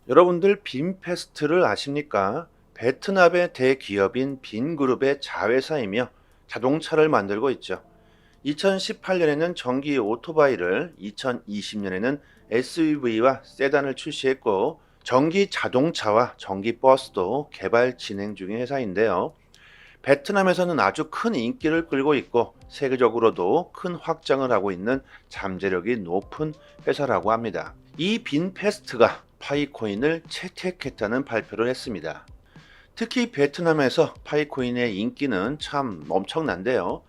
여러분들 빈페스트를 아십니까? 베트남의 대기업인 빈그룹의 자회사이며 자동차를 만들고 있죠. 2018년에는 전기 오토바이를, 2020년에는 SUV와 세단을 출시했고 전기 자동차와 전기 버스도 개발 진행 중인 회사인데요. 베트남에서는 아주 큰 인기를 끌고 있고 세계적으로도 큰 확장을 하고 있는 잠재력이 높은 회사라고 합니다. 이 빈페스트가 파이코인을 채택했다는 발표를 했습니다. 특히 베트남에서 파이코인의 인기는 참 엄청난데요.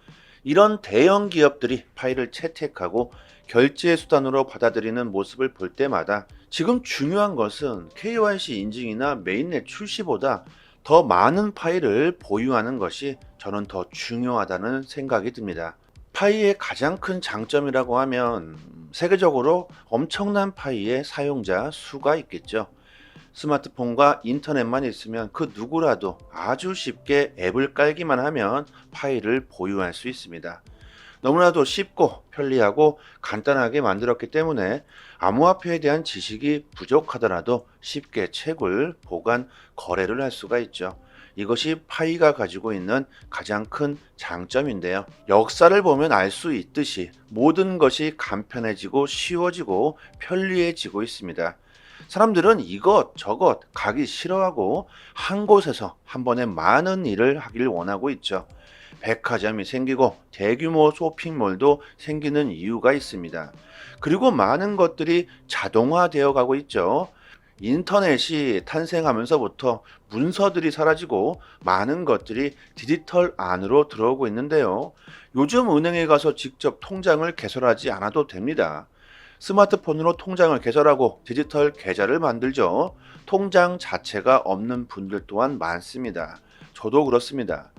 이런 대형 기업들이 파이를 채택하고 결제 수단으로 받아들이는 모습을 볼 때마다 지금 중요한 것은 KYC 인증이나 메인넷 출시보다 더 많은 파이를 보유하는 것이 저는 더 중요하다는 생각이 듭니다. 파이의 가장 큰 장점이라고 하면 세계적으로 엄청난 파이의 사용자 수가 있겠죠. 스마트폰과 인터넷만 있으면 그 누구라도 아주 쉽게 앱을 깔기만 하면 파일을 보유할 수 있습니다. 너무나도 쉽고 편리하고 간단하게 만들었기 때문에 암호화폐에 대한 지식이 부족하더라도 쉽게 책을 보관, 거래를 할 수가 있죠. 이것이 파이가 가지고 있는 가장 큰 장점인데요. 역사를 보면 알 수 있듯이 모든 것이 간편해지고 쉬워지고 편리해지고 있습니다. 사람들은 이것 저것 가기 싫어하고 한 곳에서 한 번에 많은 일을 하길 원하고 있죠. 백화점이 생기고 대규모 쇼핑몰도 생기는 이유가 있습니다. 그리고 많은 것들이 자동화되어 가고 있죠. 인터넷이 탄생하면서부터 문서들이 사라지고 많은 것들이 디지털 안으로 들어오고 있는데요. 요즘 은행에 가서 직접 통장을 개설하지 않아도 됩니다. 스마트폰으로 통장을 개설하고 디지털 계좌를 만들죠. 통장 자체가 없는 분들 또한 많습니다. 저도 그렇습니다.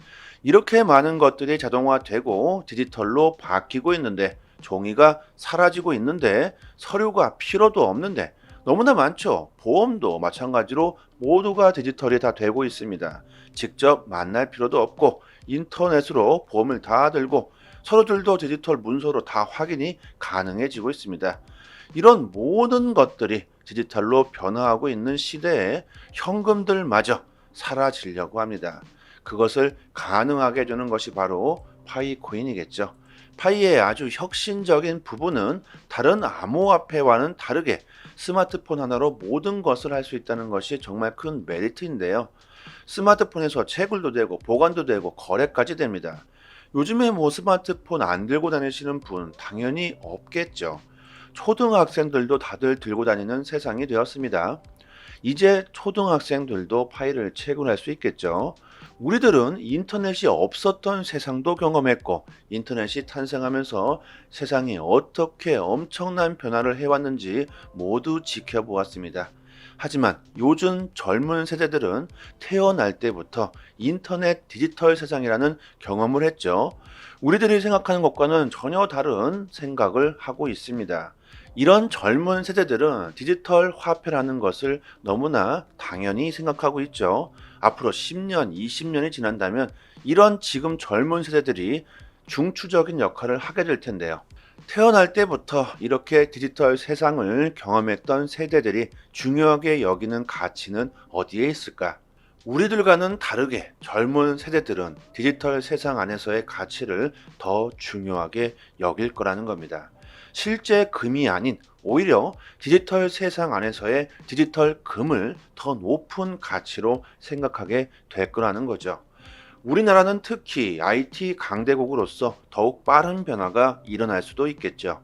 이렇게 많은 것들이 자동화되고 디지털로 바뀌고 있는데 종이가 사라지고 있는데 서류가 필요도 없는데 너무나 많죠. 보험도 마찬가지로 모두가 디지털이 다 되고 있습니다. 직접 만날 필요도 없고 인터넷으로 보험을 다 들고 서류들도 디지털 문서로 다 확인이 가능해지고 있습니다. 이런 모든 것들이 디지털로 변화하고 있는 시대에 현금들마저 사라지려고 합니다. 그것을 가능하게 해주는 것이 바로 파이코인이겠죠. 파이의 아주 혁신적인 부분은 다른 암호화폐와는 다르게 스마트폰 하나로 모든 것을 할 수 있다는 것이 정말 큰 메리트인데요. 스마트폰에서 채굴도 되고 보관도 되고 거래까지 됩니다. 요즘에 뭐 스마트폰 안 들고 다니시는 분 당연히 없겠죠. 초등학생들도 다들 들고 다니는 세상이 되었습니다. 이제 초등학생들도 파일을 채굴할 수 있겠죠. 우리들은 인터넷이 없었던 세상도 경험했고 인터넷이 탄생하면서 세상이 어떻게 엄청난 변화를 해왔는지 모두 지켜보았습니다. 하지만 요즘 젊은 세대들은 태어날 때부터 인터넷 디지털 세상이라는 경험을 했죠. 우리들이 생각하는 것과는 전혀 다른 생각을 하고 있습니다. 이런 젊은 세대들은 디지털 화폐라는 것을 너무나 당연히 생각하고 있죠. 앞으로 10년, 20년이 지난다면 이런 지금 젊은 세대들이 중추적인 역할을 하게 될 텐데요. 태어날 때부터 이렇게 디지털 세상을 경험했던 세대들이 중요하게 여기는 가치는 어디에 있을까? 우리들과는 다르게 젊은 세대들은 디지털 세상 안에서의 가치를 더 중요하게 여길 거라는 겁니다. 실제 금이 아닌 오히려 디지털 세상 안에서의 디지털 금을 더 높은 가치로 생각하게 될 거라는 거죠. 우리나라는 특히 IT 강대국으로서 더욱 빠른 변화가 일어날 수도 있겠죠.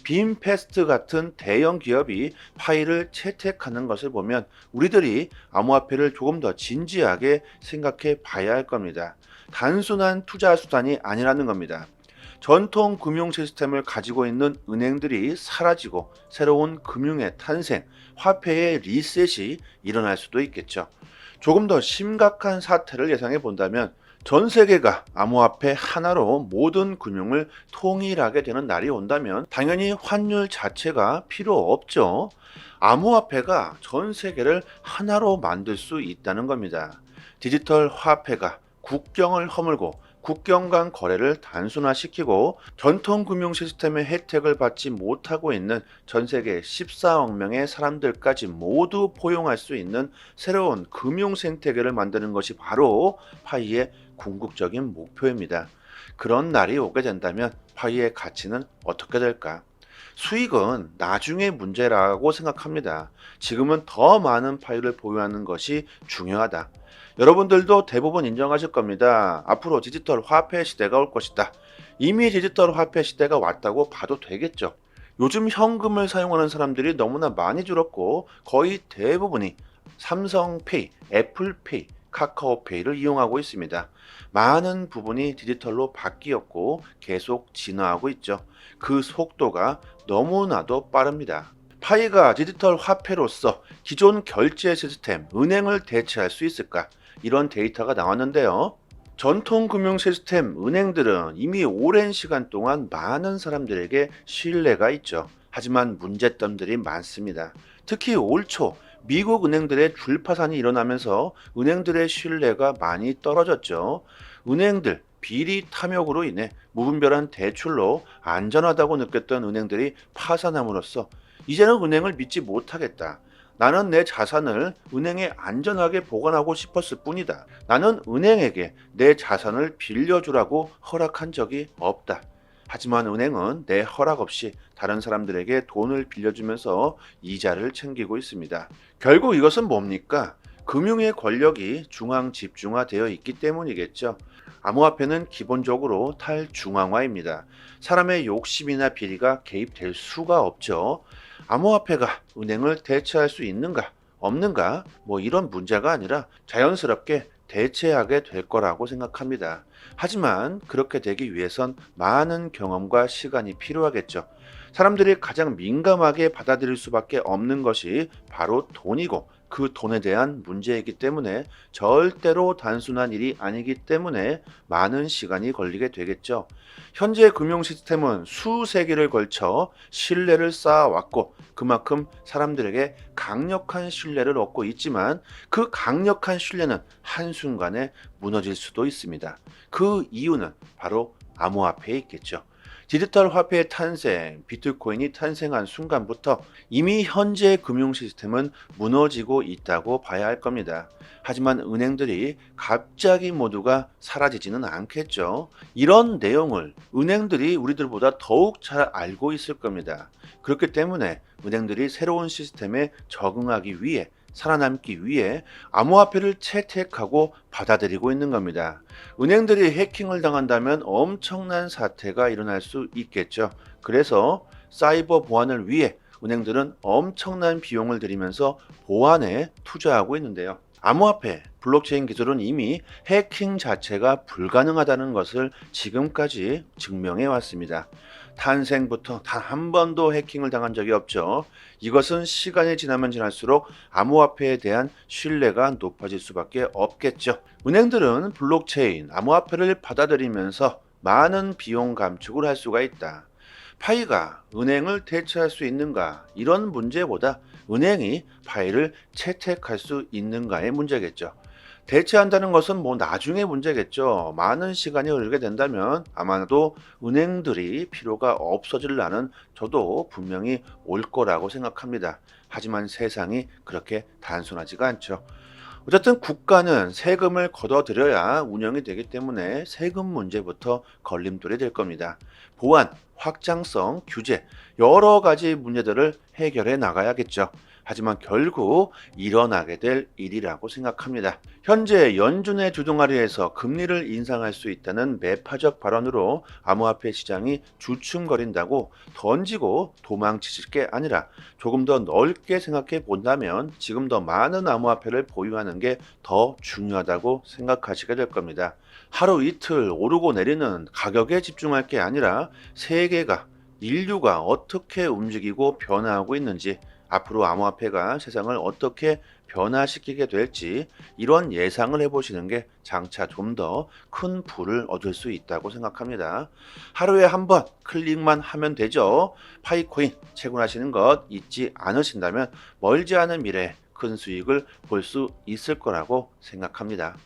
빈페스트 같은 대형 기업이 파일을 채택하는 것을 보면 우리들이 암호화폐를 조금 더 진지하게 생각해 봐야 할 겁니다. 단순한 투자 수단이 아니라는 겁니다. 전통 금융 시스템을 가지고 있는 은행들이 사라지고 새로운 금융의 탄생, 화폐의 리셋이 일어날 수도 있겠죠. 조금 더 심각한 사태를 예상해 본다면 전 세계가 암호화폐 하나로 모든 금융을 통일하게 되는 날이 온다면 당연히 환율 자체가 필요 없죠. 암호화폐가 전 세계를 하나로 만들 수 있다는 겁니다. 디지털 화폐가 국경을 허물고 국경 간 거래를 단순화시키고 전통 금융 시스템의 혜택을 받지 못하고 있는 전 세계 14억 명의 사람들까지 모두 포용할 수 있는 새로운 금융 생태계를 만드는 것이 바로 파이의 궁극적인 목표입니다. 그런 날이 오게 된다면 파이의 가치는 어떻게 될까? 수익은 나중의 문제라고 생각합니다. 지금은 더 많은 파이를 보유하는 것이 중요하다. 여러분들도 대부분 인정하실 겁니다. 앞으로 디지털 화폐 시대가 올 것이다. 이미 디지털 화폐 시대가 왔다고 봐도 되겠죠. 요즘 현금을 사용하는 사람들이 너무나 많이 줄었고 거의 대부분이 삼성페이, 애플페이, 카카오페이를 이용하고 있습니다. 많은 부분이 디지털로 바뀌었고 계속 진화하고 있죠. 그 속도가 너무나도 빠릅니다. 파이가 디지털 화폐로서 기존 결제 시스템, 은행을 대체할 수 있을까? 이런 데이터가 나왔는데요. 전통 금융 시스템 은행들은 이미 오랜 시간 동안 많은 사람들에게 신뢰가 있죠. 하지만 문제점들이 많습니다. 특히 올 초 미국 은행들의 줄파산이 일어나면서 은행들의 신뢰가 많이 떨어졌죠. 은행들 비리 탐욕으로 인해 무분별한 대출로 안전하다고 느꼈던 은행들이 파산함으로써 이제는 은행을 믿지 못하겠다. 나는 내 자산을 은행에 안전하게 보관하고 싶었을 뿐이다. 나는 은행에게 내 자산을 빌려주라고 허락한 적이 없다. 하지만 은행은 내 허락 없이 다른 사람들에게 돈을 빌려주면서 이자를 챙기고 있습니다. 결국 이것은 뭡니까? 금융의 권력이 중앙 집중화되어 있기 때문이겠죠. 암호화폐는 기본적으로 탈중앙화입니다. 사람의 욕심이나 비리가 개입될 수가 없죠. 암호화폐가 은행을 대체할 수 있는가, 없는가, 이런 문제가 아니라 자연스럽게 대체하게 될 거라고 생각합니다. 하지만 그렇게 되기 위해선 많은 경험과 시간이 필요하겠죠. 사람들이 가장 민감하게 받아들일 수밖에 없는 것이 바로 돈이고 그 돈에 대한 문제이기 때문에 절대로 단순한 일이 아니기 때문에 많은 시간이 걸리게 되겠죠. 현재 금융 시스템은 수세기를 걸쳐 신뢰를 쌓아왔고 그만큼 사람들에게 강력한 신뢰를 얻고 있지만 그 강력한 신뢰는 한순간에 무너질 수도 있습니다. 그 이유는 바로 암호화폐에 있겠죠. 디지털 화폐의 탄생, 비트코인이 탄생한 순간부터 이미 현재 금융 시스템은 무너지고 있다고 봐야 할 겁니다. 하지만 은행들이 갑자기 모두가 사라지지는 않겠죠. 이런 내용을 은행들이 우리들보다 더욱 잘 알고 있을 겁니다. 그렇기 때문에 은행들이 새로운 시스템에 적응하기 위해 살아남기 위해 암호화폐를 채택하고 받아들이고 있는 겁니다. 은행들이 해킹을 당한다면 엄청난 사태가 일어날 수 있겠죠. 그래서 사이버 보안을 위해 은행들은 엄청난 비용을 들이면서 보안에 투자하고 있는데요. 암호화폐, 블록체인 기술은 이미 해킹 자체가 불가능하다는 것을 지금까지 증명해 왔습니다. 탄생부터 단 한 번도 해킹을 당한 적이 없죠. 이것은 시간이 지나면 지날수록 암호화폐에 대한 신뢰가 높아질 수밖에 없겠죠. 은행들은 블록체인, 암호화폐를 받아들이면서 많은 비용 감축을 할 수가 있다. 파이가 은행을 대체할 수 있는가? 이런 문제보다 은행이 파이를 채택할 수 있는가의 문제겠죠. 대체한다는 것은 나중에 문제겠죠. 많은 시간이 흐르게 된다면 아마도 은행들이 필요가 없어질 날은 저도 분명히 올 거라고 생각합니다. 하지만 세상이 그렇게 단순하지가 않죠. 어쨌든 국가는 세금을 걷어들여야 운영이 되기 때문에 세금 문제부터 걸림돌이 될 겁니다. 보안, 확장성, 규제, 여러 가지 문제들을 해결해 나가야겠죠. 하지만 결국 일어나게 될 일이라고 생각합니다. 현재 연준의 주동아리에서 금리를 인상할 수 있다는 매파적 발언으로 암호화폐 시장이 주춤거린다고 던지고 도망치실 게 아니라 조금 더 넓게 생각해 본다면 지금 더 많은 암호화폐를 보유하는 게 더 중요하다고 생각하시게 될 겁니다. 하루 이틀 오르고 내리는 가격에 집중할 게 아니라 세계가 인류가 어떻게 움직이고 변화하고 있는지 앞으로 암호화폐가 세상을 어떻게 변화시키게 될지 이런 예상을 해보시는 게 장차 좀 더 큰 부를 얻을 수 있다고 생각합니다. 하루에 한 번 클릭만 하면 되죠. 파이코인 채굴하시는 것 잊지 않으신다면 멀지 않은 미래에 큰 수익을 볼 수 있을 거라고 생각합니다.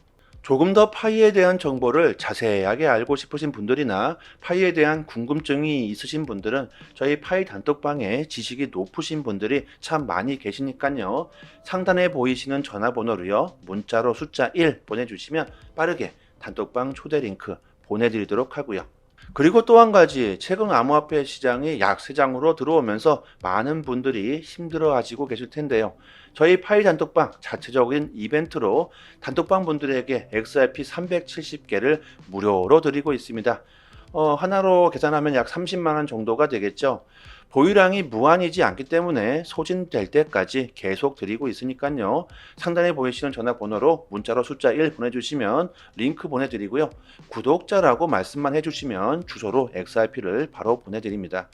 조금 더 파이에 대한 정보를 자세하게 알고 싶으신 분들이나 파이에 대한 궁금증이 있으신 분들은 저희 파이 단톡방에 지식이 높으신 분들이 참 많이 계시니까요. 상단에 보이시는 전화번호로요. 문자로 숫자 1 보내주시면 빠르게 단톡방 초대 링크 보내드리도록 하고요. 그리고 또 한 가지, 최근 암호화폐 시장이 약세장으로 들어오면서 많은 분들이 힘들어 하시고 계실 텐데요. 저희 파이 단톡방 자체적인 이벤트로 단톡방 분들에게 XRP 370개를 무료로 드리고 있습니다. 하나로 계산하면 약 30만 원 정도가 되겠죠. 보유량이 무한이지 않기 때문에 소진될 때까지 계속 드리고 있으니까요. 상단에 보이시는 전화번호로 문자로 숫자 1 보내주시면 링크 보내드리고요. 구독자라고 말씀만 해주시면 주소로 XRP를 바로 보내드립니다.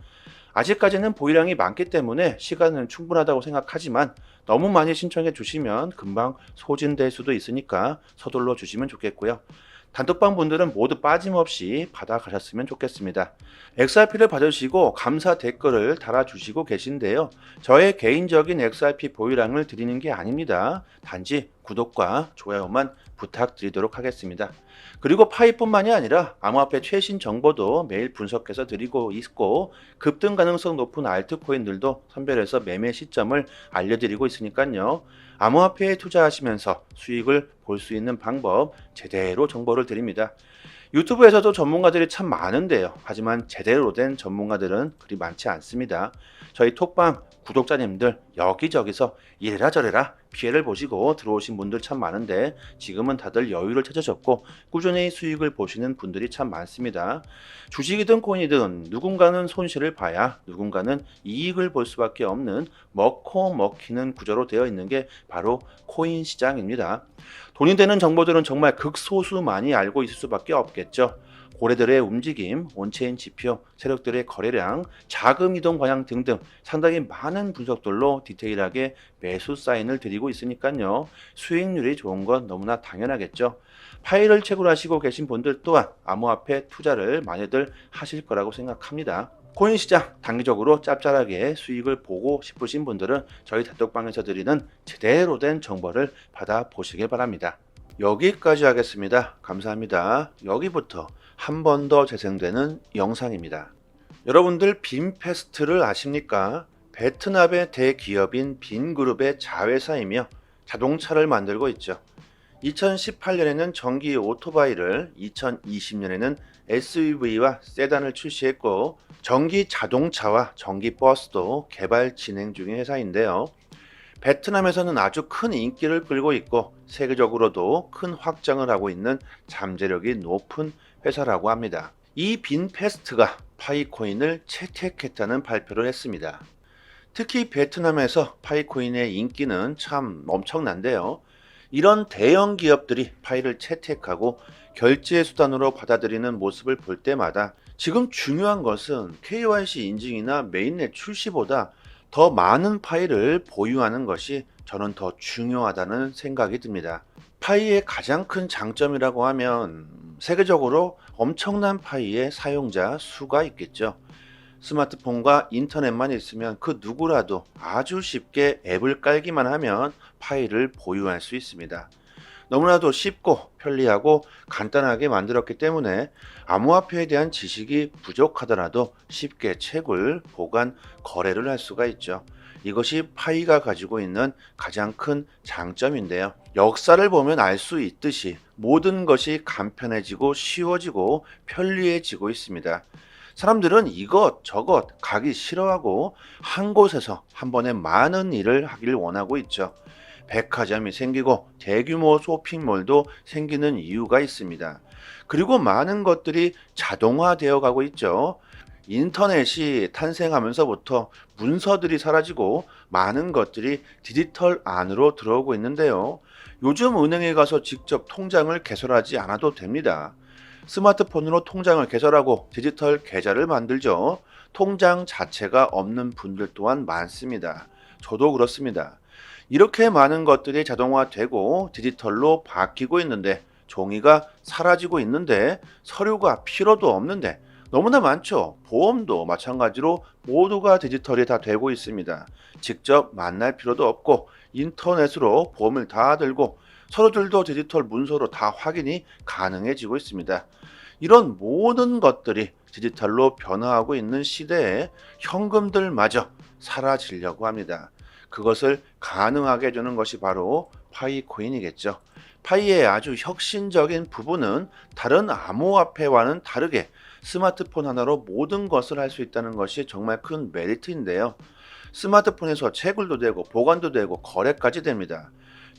아직까지는 보유량이 많기 때문에 시간은 충분하다고 생각하지만 너무 많이 신청해 주시면 금방 소진될 수도 있으니까 서둘러 주시면 좋겠고요. 단톡방 분들은 모두 빠짐없이 받아가셨으면 좋겠습니다. XRP를 받으시고 감사 댓글을 달아주시고 계신데요. 저의 개인적인 XRP 보유량을 드리는 게 아닙니다. 단지 구독과 좋아요만 부탁드리도록 하겠습니다. 그리고 파이뿐만이 아니라 암호화폐 최신 정보도 매일 분석해서 드리고 있고 급등 가능성 높은 알트코인들도 선별해서 매매 시점을 알려드리고 있으니까요. 암호화폐에 투자하시면서 수익을 볼 수 있는 방법 제대로 정보를 드립니다. 유튜브에서도 전문가들이 참 많은데요. 하지만 제대로 된 전문가들은 그리 많지 않습니다. 저희 톡방 구독자님들 여기저기서 이래라 저래라 피해를 보시고 들어오신 분들 참 많은데 지금은 다들 여유를 찾으셨고 꾸준히 수익을 보시는 분들이 참 많습니다. 주식이든 코인이든 누군가는 손실을 봐야 누군가는 이익을 볼 수밖에 없는 먹고 먹히는 구조로 되어 있는 게 바로 코인 시장입니다. 돈이 되는 정보들은 정말 극소수만이 알고 있을 수밖에 없겠죠. 고래들의 움직임, 온체인 지표, 세력들의 거래량, 자금 이동 방향 등등 상당히 많은 분석들로 디테일하게 매수 사인을 드리고 있으니까요. 수익률이 좋은 건 너무나 당연하겠죠. 파일을 채굴하시고 계신 분들 또한 암호화폐 투자를 많이들 하실 거라고 생각합니다. 코인 시장 단기적으로 짭짤하게 수익을 보고 싶으신 분들은 저희 단톡방에서 드리는 제대로 된 정보를 받아보시길 바랍니다. 여기까지 하겠습니다. 감사합니다. 여기부터 한 번 더 재생되는 영상입니다. 여러분들 빈페스트를 아십니까? 베트남의 대기업인 빈그룹의 자회사이며 자동차를 만들고 있죠. 2018년에는 전기 오토바이를, 2020년에는 SUV와 세단을 출시했고 전기 자동차와 전기 버스도 개발 진행 중인 회사인데요. 베트남에서는 아주 큰 인기를 끌고 있고 세계적으로도 큰 확장을 하고 있는 잠재력이 높은 회사라고 합니다. 이 빈페스트가 파이코인을 채택했다는 발표를 했습니다. 특히 베트남에서 파이코인의 인기는 참 엄청난데요. 이런 대형 기업들이 파이를 채택하고 결제 수단으로 받아들이는 모습을 볼 때마다 지금 중요한 것은 KYC 인증이나 메인넷 출시보다 더 많은 파이를 보유하는 것이 저는 더 중요하다는 생각이 듭니다. 파이의 가장 큰 장점이라고 하면 세계적으로 엄청난 파이의 사용자 수가 있겠죠. 스마트폰과 인터넷만 있으면 그 누구라도 아주 쉽게 앱을 깔기만 하면 파일을 보유할 수 있습니다. 너무나도 쉽고 편리하고 간단하게 만들었기 때문에 암호화폐에 대한 지식이 부족하더라도 쉽게 채굴, 보관, 거래를 할 수가 있죠. 이것이 파이가 가지고 있는 가장 큰 장점인데요. 역사를 보면 알 수 있듯이 모든 것이 간편해지고 쉬워지고 편리해지고 있습니다. 사람들은 이것 저것 가기 싫어하고 한 곳에서 한 번에 많은 일을 하길 원하고 있죠. 백화점이 생기고 대규모 쇼핑몰도 생기는 이유가 있습니다. 그리고 많은 것들이 자동화되어 가고 있죠. 인터넷이 탄생하면서부터 문서들이 사라지고 많은 것들이 디지털 안으로 들어오고 있는데요. 요즘 은행에 가서 직접 통장을 개설하지 않아도 됩니다. 스마트폰으로 통장을 개설하고 디지털 계좌를 만들죠. 통장 자체가 없는 분들 또한 많습니다. 저도 그렇습니다. 이렇게 많은 것들이 자동화되고 디지털로 바뀌고 있는데 종이가 사라지고 있는데 서류가 필요도 없는데 너무나 많죠. 보험도 마찬가지로 모두가 디지털이 다 되고 있습니다. 직접 만날 필요도 없고 인터넷으로 보험을 다 들고 서로들도 디지털 문서로 다 확인이 가능해지고 있습니다. 이런 모든 것들이 디지털로 변화하고 있는 시대에 현금들마저 사라지려고 합니다. 그것을 가능하게 해주는 것이 바로 파이코인이겠죠. 파이의 아주 혁신적인 부분은 다른 암호화폐와는 다르게 스마트폰 하나로 모든 것을 할 수 있다는 것이 정말 큰 메리트인데요. 스마트폰에서 채굴도 되고 보관도 되고 거래까지 됩니다.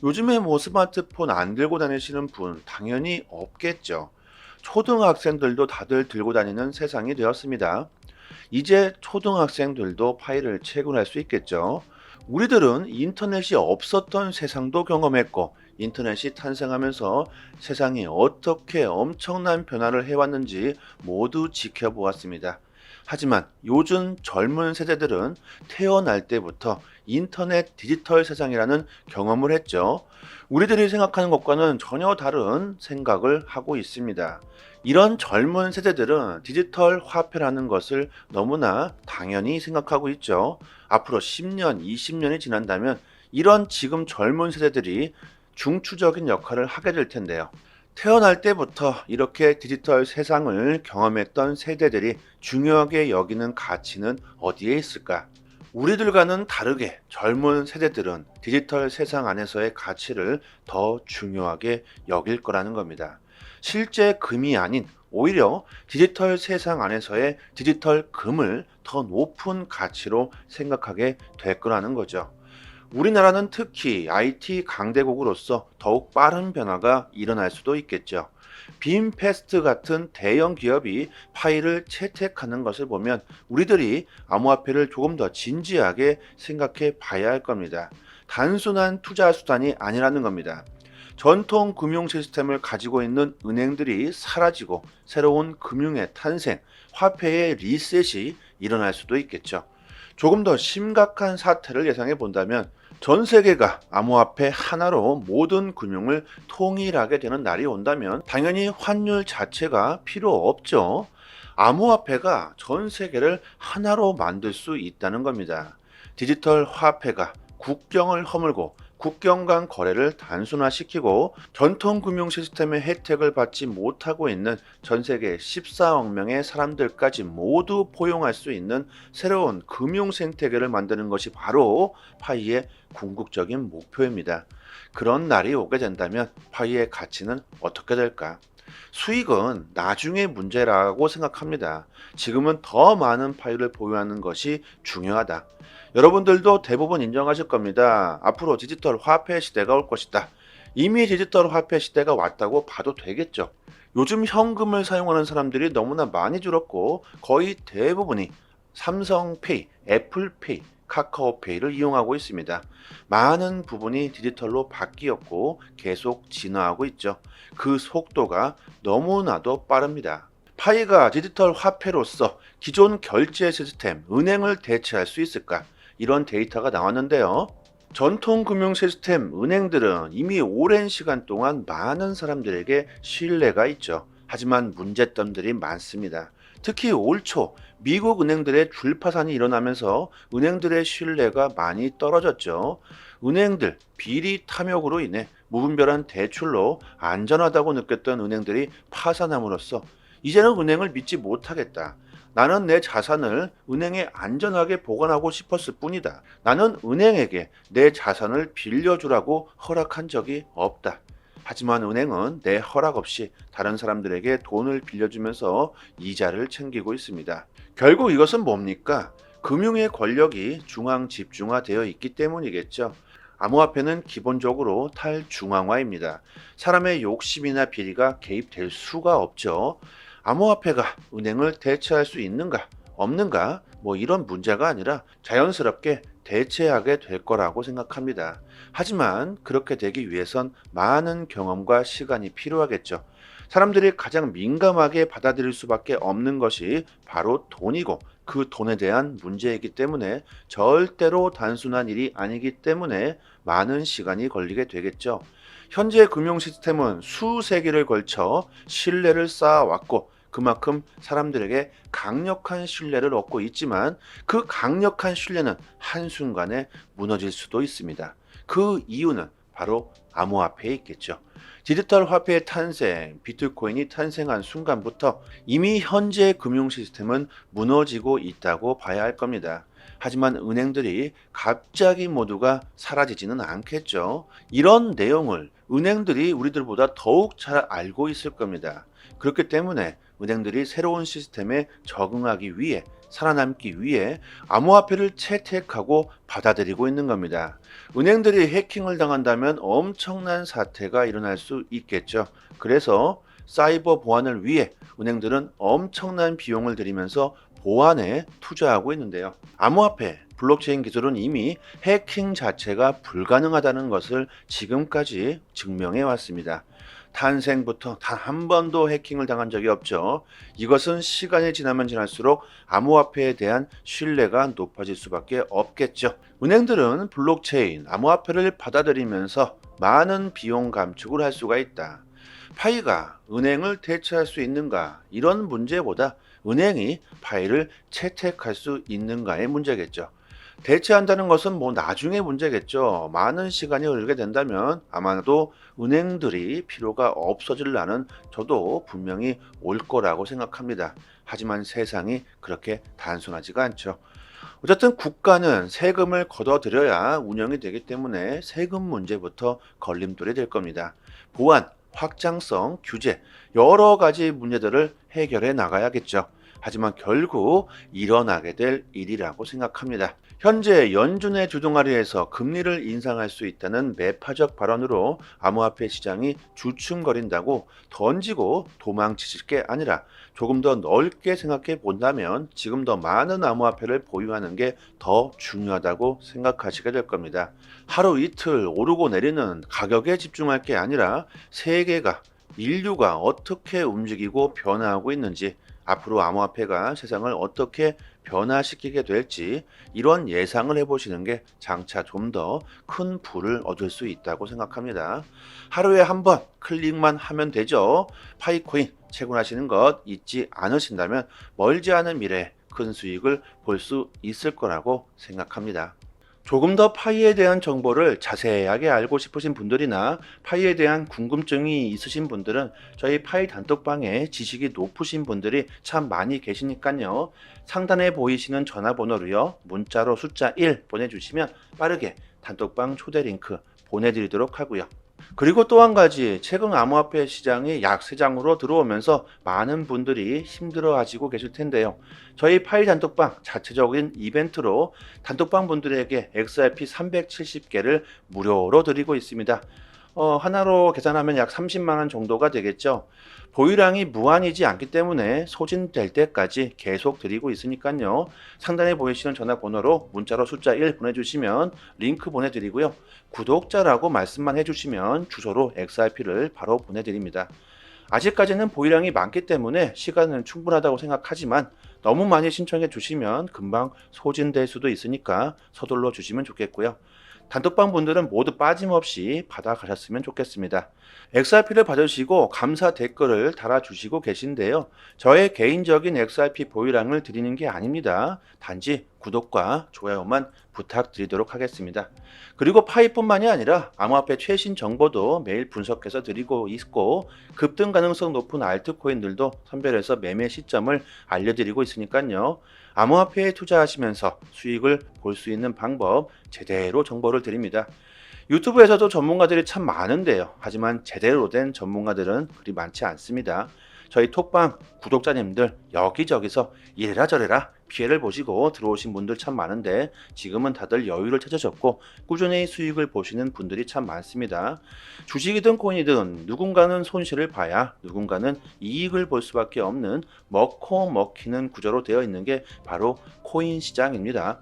요즘에 뭐 스마트폰 안 들고 다니시는 분 당연히 없겠죠. 초등학생들도 다들 들고 다니는 세상이 되었습니다. 이제 초등학생들도 파일을 채굴할 수 있겠죠. 우리들은 인터넷이 없었던 세상도 경험했고, 인터넷이 탄생하면서 세상이 어떻게 엄청난 변화를 해왔는지 모두 지켜보았습니다. 하지만 요즘 젊은 세대들은 태어날 때부터 인터넷 디지털 세상이라는 경험을 했죠. 우리들이 생각하는 것과는 전혀 다른 생각을 하고 있습니다. 이런 젊은 세대들은 디지털 화폐라는 것을 너무나 당연히 생각하고 있죠. 앞으로 10년, 20년이 지난다면 이런 지금 젊은 세대들이 중추적인 역할을 하게 될 텐데요. 태어날 때부터 이렇게 디지털 세상을 경험했던 세대들이 중요하게 여기는 가치는 어디에 있을까? 우리들과는 다르게 젊은 세대들은 디지털 세상 안에서의 가치를 더 중요하게 여길 거라는 겁니다. 실제 금이 아닌 오히려 디지털 세상 안에서의 디지털 금을 더 높은 가치로 생각하게 될 거라는 거죠. 우리나라는 특히 IT 강대국으로서 더욱 빠른 변화가 일어날 수도 있겠죠. 빔페스트 같은 대형 기업이 파일을 채택하는 것을 보면 우리들이 암호화폐를 조금 더 진지하게 생각해 봐야 할 겁니다. 단순한 투자 수단이 아니라는 겁니다. 전통 금융 시스템을 가지고 있는 은행들이 사라지고 새로운 금융의 탄생, 화폐의 리셋이 일어날 수도 있겠죠. 조금 더 심각한 사태를 예상해 본다면 전 세계가 암호화폐 하나로 모든 금융을 통일하게 되는 날이 온다면 당연히 환율 자체가 필요 없죠. 암호화폐가 전 세계를 하나로 만들 수 있다는 겁니다. 디지털 화폐가 국경을 허물고 국경 간 거래를 단순화시키고 전통 금융 시스템의 혜택을 받지 못하고 있는 전 세계 14억 명의 사람들까지 모두 포용할 수 있는 새로운 금융 생태계를 만드는 것이 바로 파이의 궁극적인 목표입니다. 그런 날이 오게 된다면 파이의 가치는 어떻게 될까? 수익은 나중의 문제라고 생각합니다. 지금은 더 많은 파일을 보유하는 것이 중요하다. 여러분들도 대부분 인정하실 겁니다. 앞으로 디지털 화폐 시대가 올 것이다. 이미 디지털 화폐 시대가 왔다고 봐도 되겠죠. 요즘 현금을 사용하는 사람들이 너무나 많이 줄었고 거의 대부분이 삼성페이, 애플페이, 카카오페이를 이용하고 있습니다. 많은 부분이 디지털로 바뀌었고 계속 진화하고 있죠. 그 속도가 너무나도 빠릅니다. 파이가 디지털 화폐로서 기존 결제 시스템, 은행을 대체할 수 있을까? 이런 데이터가 나왔는데요. 전통 금융 시스템 은행들은 이미 오랜 시간 동안 많은 사람들에게 신뢰가 있죠. 하지만 문제점들이 많습니다. 특히 올 초 미국 은행들의 줄파산이 일어나면서 은행들의 신뢰가 많이 떨어졌죠. 은행들 비리 탐욕으로 인해 무분별한 대출로 안전하다고 느꼈던 은행들이 파산함으로써 이제는 은행을 믿지 못하겠다. 나는 내 자산을 은행에 안전하게 보관하고 싶었을 뿐이다. 나는 은행에게 내 자산을 빌려주라고 허락한 적이 없다. 하지만 은행은 내 허락 없이 다른 사람들에게 돈을 빌려주면서 이자를 챙기고 있습니다. 결국 이것은 뭡니까? 금융의 권력이 중앙 집중화되어 있기 때문이겠죠. 암호화폐는 기본적으로 탈중앙화입니다. 사람의 욕심이나 비리가 개입될 수가 없죠. 암호화폐가 은행을 대체할 수 있는가, 없는가, 뭐 이런 문제가 아니라 자연스럽게 대체하게 될 거라고 생각합니다. 하지만 그렇게 되기 위해선 많은 경험과 시간이 필요하겠죠. 사람들이 가장 민감하게 받아들일 수밖에 없는 것이 바로 돈이고 그 돈에 대한 문제이기 때문에 절대로 단순한 일이 아니기 때문에 많은 시간이 걸리게 되겠죠. 현재 금융 시스템은 수세기를 걸쳐 신뢰를 쌓아왔고 그만큼 사람들에게 강력한 신뢰를 얻고 있지만 그 강력한 신뢰는 한순간에 무너질 수도 있습니다. 그 이유는 바로 암호화폐에 있겠죠. 디지털 화폐의 탄생, 비트코인이 탄생한 순간부터 이미 현재 금융 시스템은 무너지고 있다고 봐야 할 겁니다. 하지만 은행들이 갑자기 모두가 사라지지는 않겠죠. 이런 내용을 은행들이 우리들보다 더욱 잘 알고 있을 겁니다. 그렇기 때문에 은행들이 새로운 시스템에 적응하기 위해 살아남기 위해 암호화폐를 채택하고 받아들이고 있는 겁니다. 은행들이 해킹을 당한다면 엄청난 사태가 일어날 수 있겠죠. 그래서 사이버 보안을 위해 은행들은 엄청난 비용을 들이면서 보안에 투자하고 있는데요. 암호화폐, 블록체인 기술은 이미 해킹 자체가 불가능하다는 것을 지금까지 증명해 왔습니다. 탄생부터 단 한 번도 해킹을 당한 적이 없죠. 이것은 시간이 지나면 지날수록 암호화폐에 대한 신뢰가 높아질 수밖에 없겠죠. 은행들은 블록체인, 암호화폐를 받아들이면서 많은 비용 감축을 할 수가 있다. 파이가 은행을 대체할 수 있는가? 이런 문제보다 은행이 파이를 채택할 수 있는가의 문제겠죠. 대체한다는 것은 뭐 나중에 문제겠죠. 많은 시간이 흐르게 된다면 아마도 은행들이 필요가 없어질 날은 저도 분명히 올 거라고 생각합니다. 하지만 세상이 그렇게 단순하지가 않죠. 어쨌든 국가는 세금을 걷어들여야 운영이 되기 때문에 세금 문제부터 걸림돌이 될 겁니다. 보안, 확장성, 규제, 여러 가지 문제들을 해결해 나가야겠죠. 하지만 결국 일어나게 될 일이라고 생각합니다. 현재 연준의 주동아리에서 금리를 인상할 수 있다는 매파적 발언으로 암호화폐 시장이 주춤거린다고 던지고 도망치실 게 아니라 조금 더 넓게 생각해 본다면 지금 더 많은 암호화폐를 보유하는 게 더 중요하다고 생각하시게 될 겁니다. 하루 이틀 오르고 내리는 가격에 집중할 게 아니라 세계가 인류가 어떻게 움직이고 변화하고 있는지 앞으로 암호화폐가 세상을 어떻게 변화시키게 될지 이런 예상을 해보시는 게 장차 좀 더 큰 부를 얻을 수 있다고 생각합니다. 하루에 한 번 클릭만 하면 되죠. 파이코인 채굴하시는 것 잊지 않으신다면 멀지 않은 미래에 큰 수익을 볼 수 있을 거라고 생각합니다. 조금 더 파이에 대한 정보를 자세하게 알고 싶으신 분들이나 파이에 대한 궁금증이 있으신 분들은 저희 파이 단톡방에 지식이 높으신 분들이 참 많이 계시니까요. 상단에 보이시는 전화번호로요. 문자로 숫자 1 보내주시면 빠르게 단톡방 초대 링크 보내드리도록 하고요. 그리고 또 한 가지, 최근 암호화폐 시장이 약세장으로 들어오면서 많은 분들이 힘들어 하시고 계실 텐데요. 저희 파이 단톡방 자체적인 이벤트로 단톡방 분들에게 XRP 370개를 무료로 드리고 있습니다. 하나로 계산하면 약 30만 원 정도가 되겠죠. 보유량이 무한이지 않기 때문에 소진될 때까지 계속 드리고 있으니까요. 상단에 보이시는 전화번호로 문자로 숫자 1 보내주시면 링크 보내드리고요. 구독자라고 말씀만 해주시면 주소로 XRP를 바로 보내드립니다. 아직까지는 보유량이 많기 때문에 시간은 충분하다고 생각하지만 너무 많이 신청해 주시면 금방 소진될 수도 있으니까 서둘러 주시면 좋겠고요. 단톡방 분들은 모두 빠짐없이 받아가셨으면 좋겠습니다. XRP를 받으시고 감사 댓글을 달아주시고 계신데요. 저의 개인적인 XRP 보유량을 드리는 게 아닙니다. 단지 구독과 좋아요만 부탁드리도록 하겠습니다. 그리고 파이뿐만이 아니라 암호화폐 최신 정보도 매일 분석해서 드리고 있고 급등 가능성 높은 알트코인들도 선별해서 매매 시점을 알려드리고 있으니까요. 암호화폐에 투자하시면서 수익을 볼 수 있는 방법 제대로 정보를 드립니다. 유튜브에서도 전문가들이 참 많은데요. 하지만 제대로 된 전문가들은 그리 많지 않습니다. 저희 톡방 구독자님들 여기저기서 이래라 저래라 피해를 보시고 들어오신 분들 참 많은데 지금은 다들 여유를 찾으셨고 꾸준히 수익을 보시는 분들이 참 많습니다. 주식이든 코인이든 누군가는 손실을 봐야 누군가는 이익을 볼 수밖에 없는 먹고 먹히는 구조로 되어 있는 게 바로 코인 시장입니다.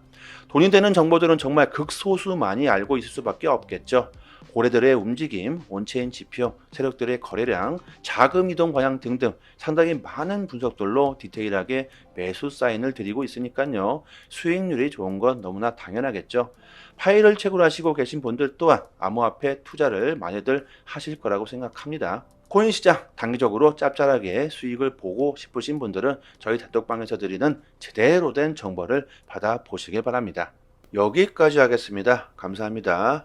돈이 되는 정보들은 정말 극소수만이 알고 있을 수밖에 없겠죠. 고래들의 움직임, 온체인 지표, 세력들의 거래량, 자금 이동 방향 등등 상당히 많은 분석들로 디테일하게 매수 사인을 드리고 있으니까요. 수익률이 좋은 건 너무나 당연하겠죠. 파일을 채굴하시고 계신 분들 또한 암호화폐 투자를 많이들 하실 거라고 생각합니다. 코인 시장 단기적으로 짭짤하게 수익을 보고 싶으신 분들은 저희 단톡방에서 드리는 제대로 된 정보를 받아보시길 바랍니다. 여기까지 하겠습니다. 감사합니다.